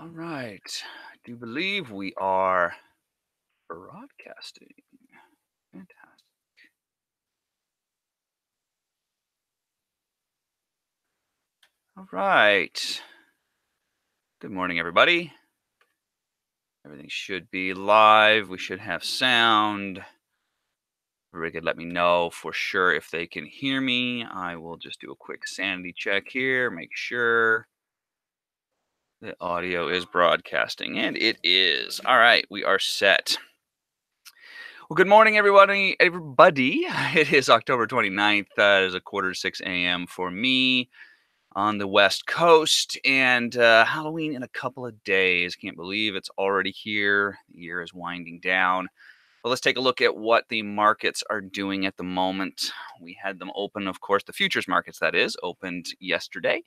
All right. I do believe we are broadcasting. Fantastic. All right. Good morning, everybody. Everything should be live. We should have sound. Everybody could let me know for sure if they can hear me. I will just do a quick sanity check here, make sure the audio is broadcasting, and it is. All right, we are set. Well, good morning, everybody. It is October 29th. It is a quarter to 6 a.m. for me on the West Coast, and Halloween in a couple of days. Can't believe it's already here. The year is winding down. Well, let's take a look at what the markets are doing at the moment. We had them open, of course, the futures markets, that is, opened yesterday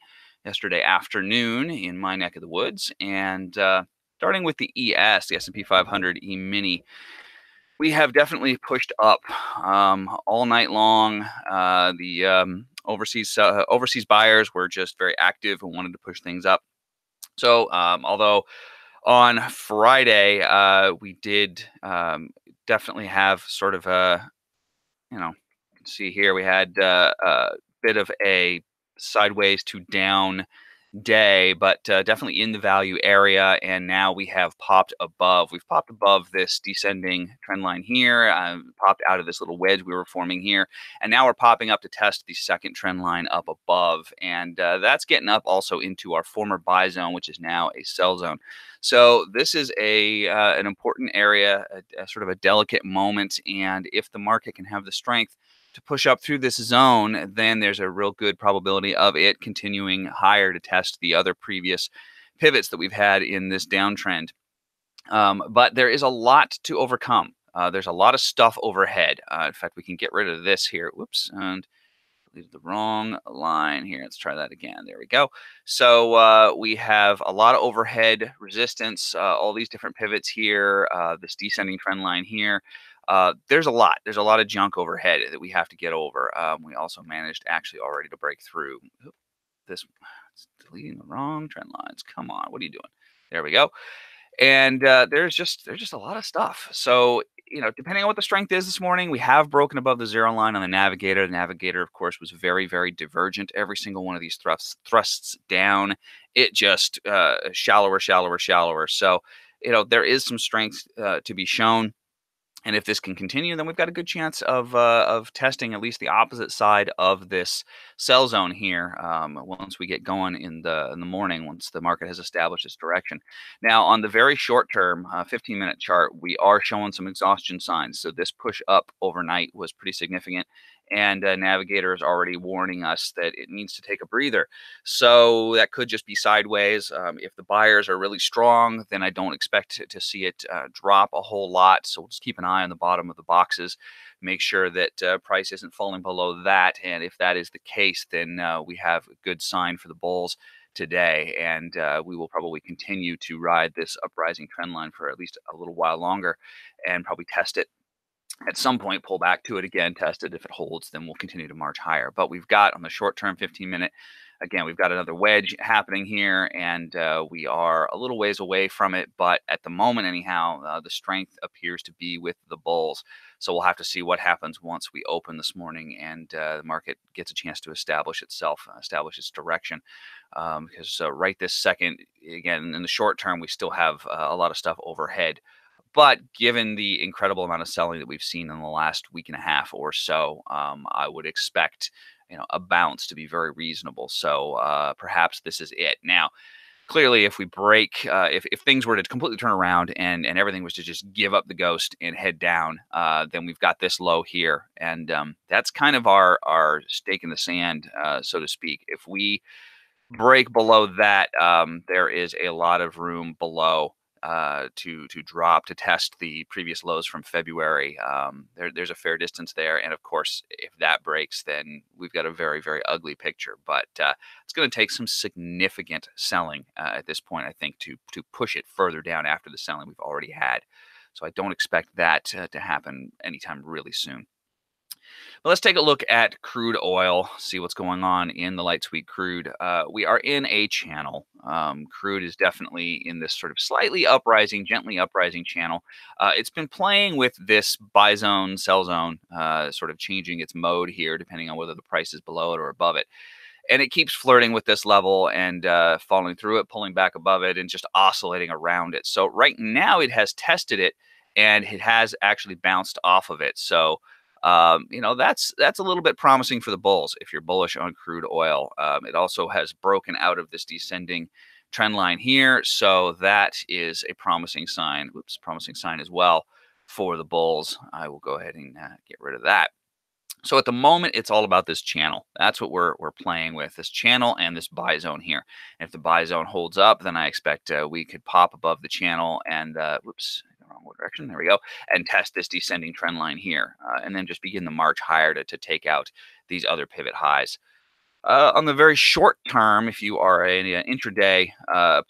afternoon in my neck of the woods. And starting with the the S&P 500 E-mini, we have definitely pushed up all night long. The overseas buyers were just very active and wanted to push things up. So, although on Friday we did definitely have sort of a, you can see here we had a bit of a sideways to down day, but definitely in the value area. And now we have popped above. We've popped above this descending trend line here, popped out of this little wedge we were forming here. And now we're popping up to test the second trend line up above. And that's getting up also into our former buy zone, which is now a sell zone. So this is an important area, a sort of a delicate moment. And if the market can have the strength to push up through this zone, then there's a real good probability of it continuing higher to test the other previous pivots that we've had in this downtrend. But there is a lot to overcome. There's a lot of stuff overhead. In fact, we can get rid of this here. Whoops, and leave the wrong line here. Let's try that again. There we go. So we have a lot of overhead resistance, all these different pivots here, this descending trend line here. There's a lot. There's a lot of junk overhead that we have to get over. We also managed actually already to break through this. It's deleting the wrong trend lines. Come on, what are you doing? There we go. And there's just a lot of stuff. So depending on what the strength is this morning, we have broken above the zero line on the Navigator. The Navigator, of course, was very, very divergent. Every single one of these thrusts down. It just shallower, shallower, shallower. So there is some strength to be shown. And if this can continue, then we've got a good chance of testing at least the opposite side of this sell zone here once we get going in the morning, once the market has established its direction. Now, on the very short term, 15-minute chart, we are showing some exhaustion signs. So this push up overnight was pretty significant, and Navigator is already warning us that it needs to take a breather. So that could just be sideways. If the buyers are really strong, then I don't expect to see it drop a whole lot. So we'll just keep an eye on the bottom of the boxes, make sure that price isn't falling below that. And if that is the case, then we have a good sign for the bulls today. And we will probably continue to ride this uprising trend line for at least a little while longer and probably test it at some point, pull back to it again, test it. If it holds, then we'll continue to march higher. But we've got on the short term 15-minute, again, we've got another wedge happening here, and we are a little ways away from it. But at the moment, anyhow, the strength appears to be with the bulls. So we'll have to see what happens once we open this morning and the market gets a chance to establish itself, establish its direction. Because right this second, again, in the short term, we still have a lot of stuff overhead. But given the incredible amount of selling that we've seen in the last week and a half or so, I would expect a bounce to be very reasonable. So perhaps this is it. Now, clearly, if we break, if things were to completely turn around and everything was to just give up the ghost and head down, then we've got this low here, and that's kind of our stake in the sand, so to speak. If we break below that, there is a lot of room below to drop to test the previous lows from February. There's a fair distance there, and of course, if that breaks, then we've got a very, very ugly picture. But it's going to take some significant selling at this point, I think, to push it further down after the selling we've already had. So I don't expect that to happen anytime really soon. But let's take a look at crude oil, see what's going on in the light sweet crude. We are in a channel. Crude is definitely in this sort of slightly uprising, gently uprising channel. It's been playing with this buy zone, sell zone, sort of changing its mode here, depending on whether the price is below it or above it, and it keeps flirting with this level and falling through it, pulling back above it, and just oscillating around it. So right now it has tested it, and it has actually bounced off of it. So that's a little bit promising for the bulls if you're bullish on crude oil. It also has broken out of this descending trend line here, so that is a promising sign. Oops, promising sign as well for the bulls. I will go ahead and get rid of that. So at the moment, it's all about this channel. That's what we're playing with, this channel and this buy zone here. And if the buy zone holds up, then I expect we could pop above the channel and, whoops, the wrong direction. There we go. And test this descending trend line here, and then just begin the march higher to take out these other pivot highs. On the very short term, if you are an intraday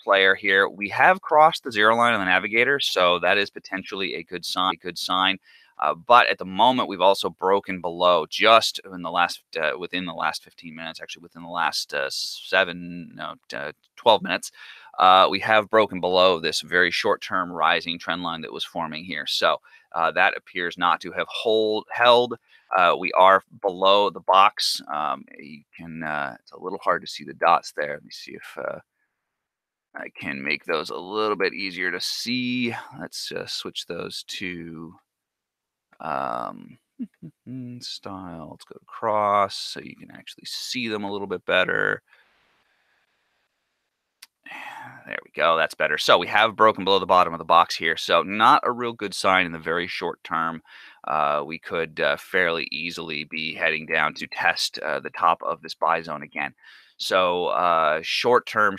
player here, we have crossed the zero line on the navigator, so that is potentially a good sign. But at the moment, we've also broken below just in the last within the last 15 minutes, actually within the last 12 minutes. We have broken below this very short-term rising trend line that was forming here. So that appears not to have held. We are below the box. You can. It's a little hard to see the dots there. Let me see if I can make those a little bit easier to see. Let's switch those to um, style. Let's go to cross so you can actually see them a little bit better. There we go. That's better. So we have broken below the bottom of the box here. So not a real good sign in the very short term. We could fairly easily be heading down to test the top of this buy zone again. So short term,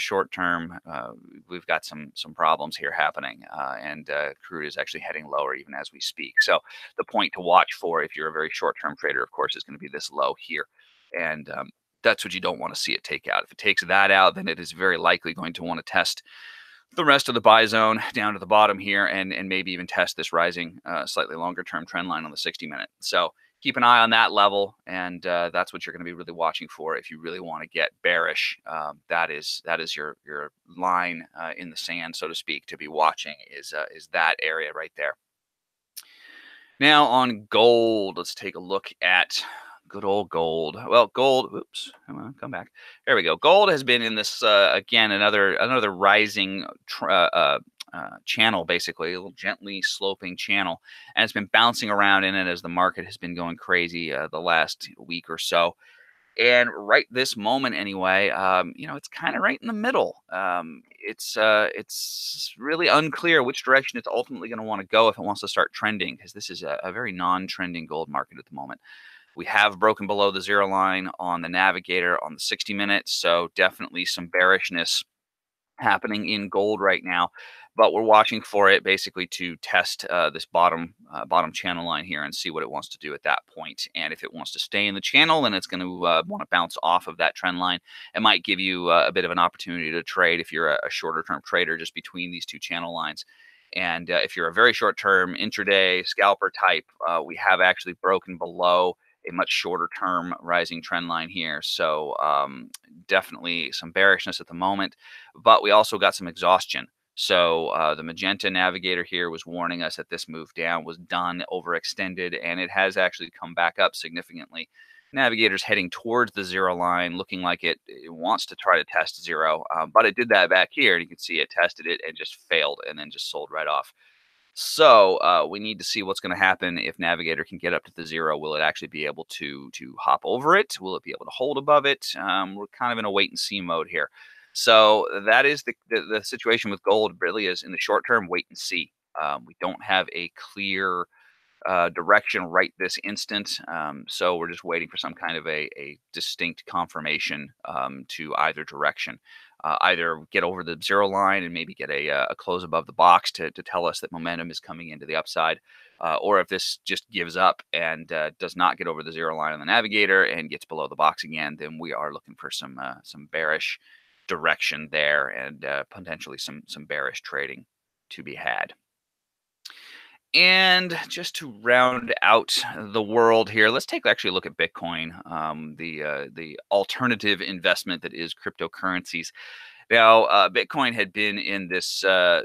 we've got some problems here happening, and crude is actually heading lower even as we speak. So the point to watch for if you're a very short term trader, of course, is going to be this low here, and that's what you don't want to see it take out. If it takes that out, then it is very likely going to want to test the rest of the buy zone down to the bottom here, and maybe even test this rising, slightly longer term trend line on the 60-minute. So keep an eye on that level, and that's what you're going to be really watching for if you really want to get bearish. That is your line in the sand, so to speak, to be watching is that area right there. Now on gold, let's take a look at good old gold. Well, gold, oops, come on, come back. There we go. Gold has been in this, again, another rising channel, basically, a little gently sloping channel. And it's been bouncing around in it as the market has been going crazy the last week or so. And right this moment, anyway, it's kind of right in the middle. It's really unclear which direction it's ultimately going to want to go if it wants to start trending, because this is a very non-trending gold market at the moment. We have broken below the zero line on the navigator on the 60-minute, so definitely some bearishness happening in gold right now, but we're watching for it basically to test this bottom channel line here and see what it wants to do at that point. And if it wants to stay in the channel, then it's going to want to bounce off of that trend line. It might give you a bit of an opportunity to trade if you're a shorter term trader just between these two channel lines. And if you're a very short term intraday scalper type, we have actually broken below a much shorter term rising trend line here. So definitely some bearishness at the moment, but we also got some exhaustion. So the magenta navigator here was warning us that this move down was done, overextended, and it has actually come back up significantly. Navigator's heading towards the zero line, looking like it wants to try to test zero, but it did that back here, and you can see it tested it and just failed, and then just sold right off. So we need to see what's going to happen if Navigator can get up to the zero. Will it actually be able to hop over it? Will it be able to hold above it? We're kind of in a wait and see mode here. So that is the situation with gold. Really, is in the short term, wait and see. We don't have a clear direction right this instant. So we're just waiting for some kind of a distinct confirmation to either direction. Either get over the zero line and maybe get a close above the box to tell us that momentum is coming into the upside. Or if this just gives up and does not get over the zero line on the navigator and gets below the box again, then we are looking for some bearish direction there and potentially some bearish trading to be had. And just to round out the world here, let's take actually a look at Bitcoin, the alternative investment that is cryptocurrencies. Now, Bitcoin had been in this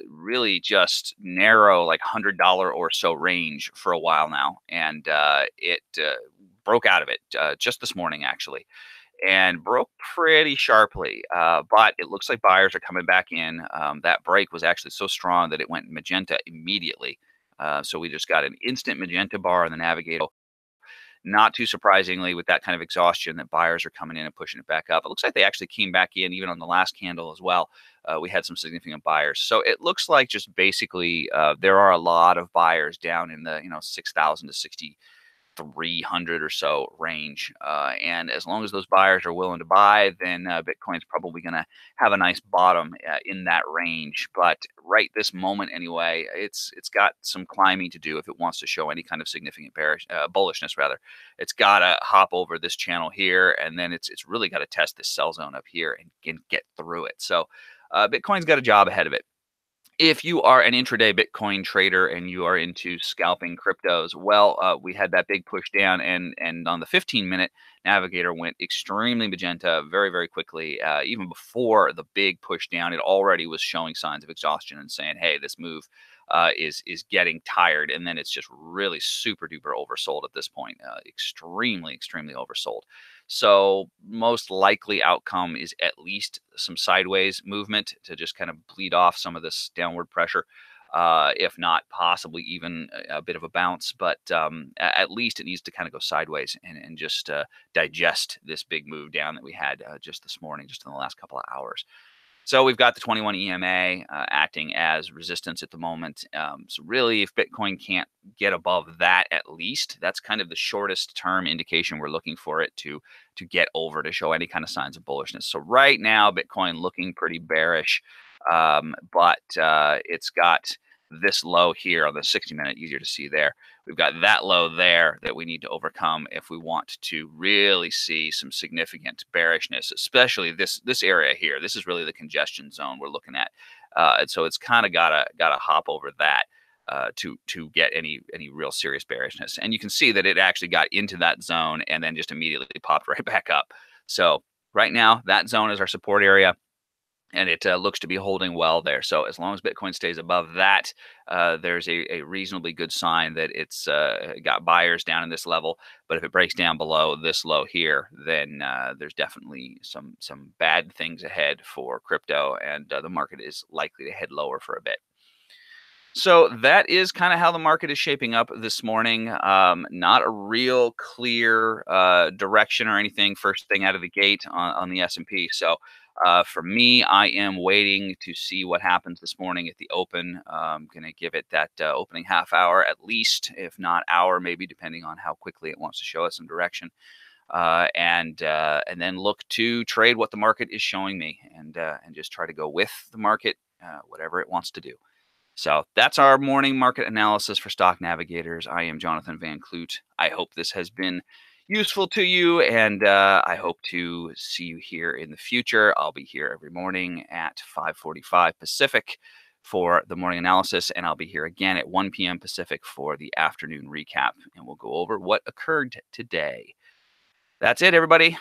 really just narrow, like $100 or so range for a while now, and it broke out of it just this morning, actually, and broke pretty sharply. But it looks like buyers are coming back in. That break was actually so strong that it went magenta immediately. So we just got an instant magenta bar on the Navigator. Not too surprisingly, with that kind of exhaustion, that buyers are coming in and pushing it back up. It looks like they actually came back in even on the last candle as well. We had some significant buyers, so it looks like just basically there are a lot of buyers down in the 6,000 to 6,300 or so range. And as long as those buyers are willing to buy, then Bitcoin's probably going to have a nice bottom in that range. But right this moment, anyway, it's got some climbing to do if it wants to show any kind of significant bearish bullishness. Rather, it's got to hop over this channel here, and then it's really got to test this sell zone up here and get through it. So Bitcoin's got a job ahead of it. If you are an intraday Bitcoin trader and you are into scalping cryptos, well, we had that big push down, and on the 15-minute Navigator went extremely magenta very, very quickly. Even before the big push down, it already was showing signs of exhaustion and saying, "Hey, this move is getting tired." And then it's just really super duper oversold at this point, extremely, extremely oversold. So most likely outcome is at least some sideways movement to just kind of bleed off some of this downward pressure. If not possibly even a bit of a bounce, but at least it needs to kind of go sideways and just digest this big move down that we had just this morning, just in the last couple of hours. So we've got the 21 EMA acting as resistance at the moment. So really, if Bitcoin can't get above that, at least that's kind of the shortest term indication we're looking for it to get over to show any kind of signs of bullishness. So right now, Bitcoin looking pretty bearish, but it's got this low here on the 60-minute, easier to see there. We've got that low there that we need to overcome if we want to really see some significant bearishness, especially this area here. This is really the congestion zone we're looking at, and so it's kind of gotta hop over that to get any real serious bearishness. And you can see that it actually got into that zone and then just immediately popped right back up. So right now, that zone is our support area, and it looks to be holding well there. So as long as Bitcoin stays above that, there's a reasonably good sign that it's got buyers down in this level. But if it breaks down below this low here, then there's definitely some bad things ahead for crypto, and the market is likely to head lower for a bit. So that is kind of how the market is shaping up this morning. Not a real clear direction or anything first thing out of the gate on the S&P. So for me, I am waiting to see what happens this morning at the open. I'm going to give it that opening half hour at least, if not hour, maybe depending on how quickly it wants to show us some direction. And then look to trade what the market is showing me, and just try to go with the market, whatever it wants to do. So that's our morning market analysis for Stock Navigators. I am Jonathan van Clute. I hope this has been useful to you, and I hope to see you here in the future. I'll be here every morning at 5:45 Pacific for the morning analysis, and I'll be here again at 1 p.m. Pacific for the afternoon recap, and we'll go over what occurred today. That's it, everybody.